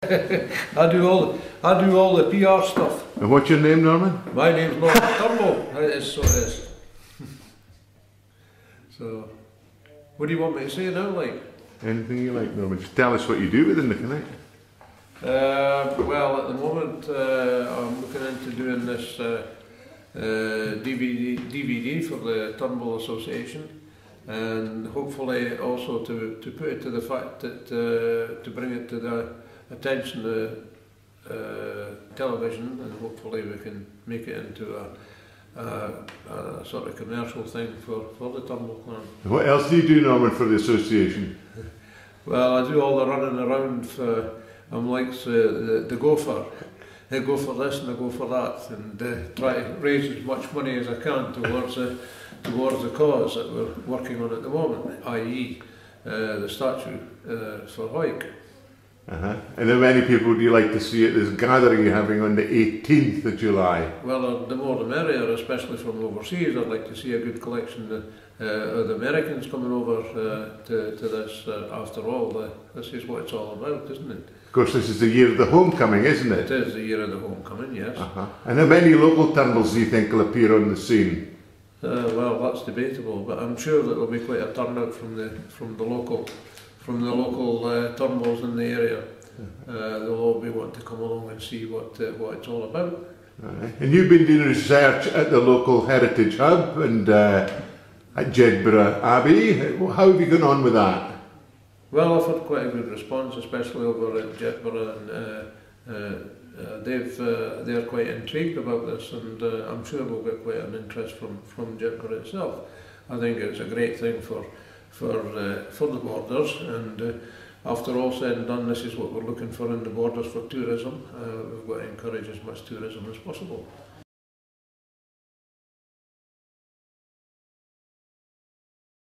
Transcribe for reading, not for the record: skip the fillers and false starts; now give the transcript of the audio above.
I do all the PR stuff. And what's your name, Norman? My name's Norman Turnbull. It is, so it is. So, what do you want me to say now, like? Anything you like, Norman. Just tell us what you do within the Connect. Well, at the moment, I'm looking into doing this DVD for the Turnbull Association, and hopefully also to put it to the fact that to bring it to the attention of television, and hopefully we can make it into a sort of commercial thing for the Turnbull clan. What else do you do, Norman, for the association? Well, I do all the running around. I'm like the gopher. I go for this and I go for that, and try to raise as much money as I can towards the cause that we're working on at the moment, i.e. The statue for Hawick. And how many people would you like to see at this gathering you're having on the 18th of July? Well, the more the merrier, especially from overseas. I'd like to see a good collection of the Americans coming over to this. After all, this is what it's all about, isn't it? Of course, this is the year of the homecoming, isn't it? It is the year of the homecoming, yes. And how many local Turnbulls do you think will appear on the scene? Well, that's debatable, but I'm sure that there'll be quite a turnout from the local Turnbulls in the area. They'll all be wanting to come along and see what it's all about. And you've been doing research at the local Heritage Hub and at Jedburgh Abbey. How have you gone on with that? Well, I've had quite a good response, especially over at Jedburgh, and they're quite intrigued about this, and I'm sure we'll get quite an interest from Jedburgh itself. I think it's a great thing for the borders, and after all said and done, this is what we're looking for in the borders for tourism. We've got to encourage as much tourism as possible.